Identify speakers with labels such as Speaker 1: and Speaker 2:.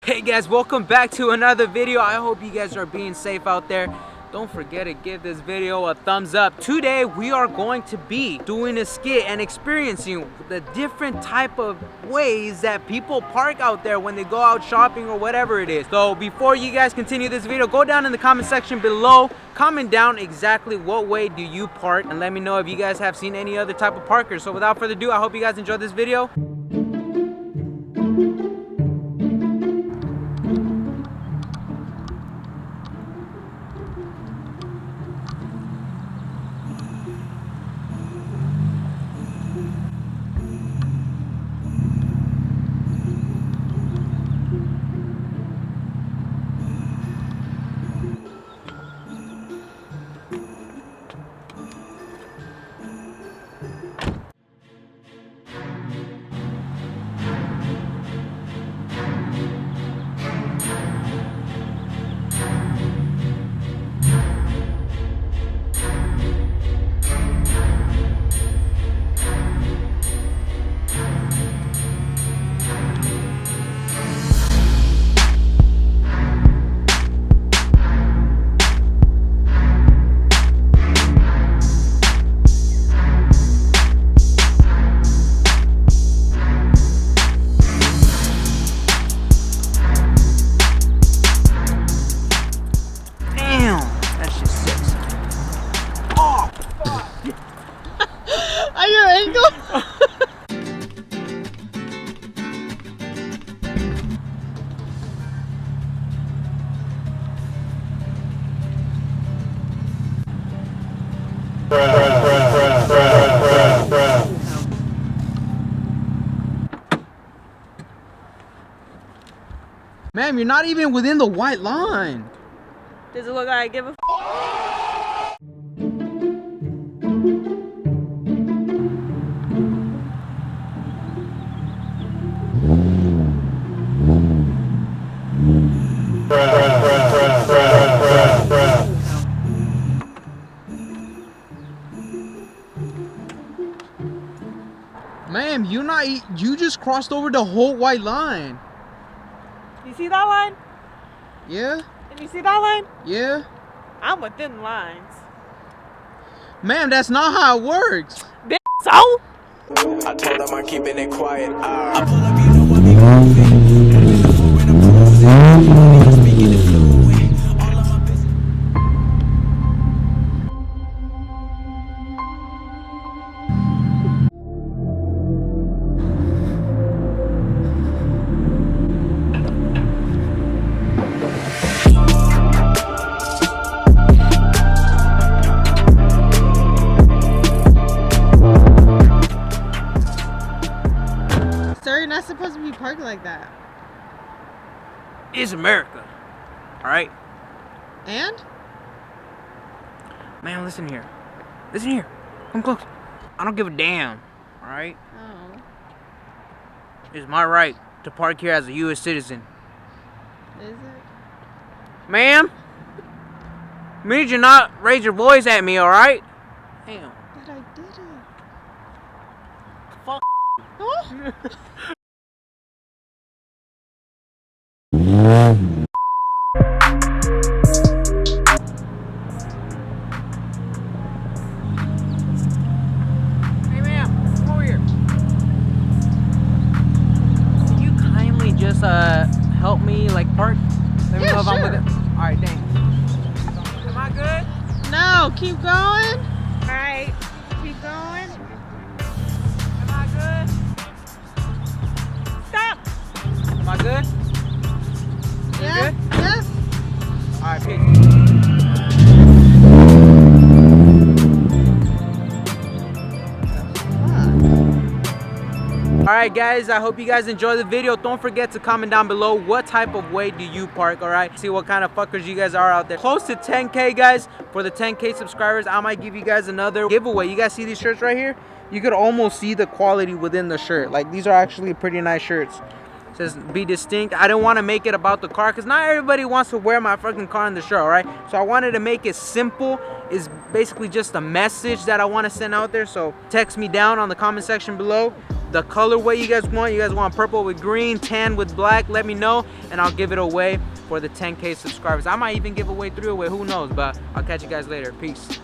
Speaker 1: Hey guys, welcome back to another video. I hope you guys are being safe out there. Don't forget to give this video a thumbs up. Today we are going to be doing a skit and experiencing the different type of ways that people park out there when they go out shopping or whatever it is. So before you guys continue this video, go down in the comment section below, comment down exactly what way do you park, and let me know if you guys have seen any other type of parkers. So without further ado, I hope you guys enjoyed this video.
Speaker 2: Are your ankle?
Speaker 1: Ma'am, you're not even within the white line.
Speaker 2: Does it look like I give a
Speaker 1: Ma'am, you just crossed over the whole white line.
Speaker 2: You see that line?
Speaker 1: Yeah?
Speaker 2: And you see that line?
Speaker 1: Yeah?
Speaker 2: I'm within lines.
Speaker 1: Ma'am, that's not how it works.
Speaker 2: Bitch, so?
Speaker 3: I told him I'm keeping it quiet. I pull up, you know I be moving. When I'm closing, speaking it fluent. All of my business.
Speaker 2: Sir, you're not supposed to be parked like that.
Speaker 1: It's America. Alright?
Speaker 2: And?
Speaker 1: Man, listen here. Listen here. Come close. I don't give a damn. Alright?
Speaker 2: Oh.
Speaker 1: It's my right to park here as a U.S. citizen.
Speaker 2: Is it?
Speaker 1: Ma'am? I need you not raise your voice at me, alright? Damn.
Speaker 2: But I did it.
Speaker 1: Fuck.
Speaker 2: Oh.
Speaker 1: Hey, ma'am. Come over here. Can you kindly just, help me, like, park? Let me
Speaker 2: Yeah,
Speaker 1: know if I'm
Speaker 2: sure.
Speaker 1: with it. Alright, thanks. Am I good?
Speaker 2: No, keep going. Alright, keep going.
Speaker 1: Am I good?
Speaker 2: Stop.
Speaker 1: Am I good?
Speaker 2: Yeah?
Speaker 1: good?
Speaker 2: Yeah?
Speaker 1: Alright, peace. Alright guys, I hope you guys enjoyed the video. Don't forget to comment down below what type of way do you park, alright? See what kind of fuckers you guys are out there. Close to 10K guys. For the 10K subscribers, I might give you guys another giveaway. You guys see these shirts right here? You could almost see the quality within the shirt. Like, these are actually pretty nice shirts. It says BeDistinct. I didn't want to make it about the car because not everybody wants to wear my fucking car in the shirt, alright? So I wanted to make it simple. It's basically just a message that I want to send out there. So text me down on the comment section below the colorway you guys want. You guys want purple with green, tan with black, let me know, and I'll give it away for the 10K subscribers. I might even give away 3 away, who knows, but I'll catch you guys later. Peace.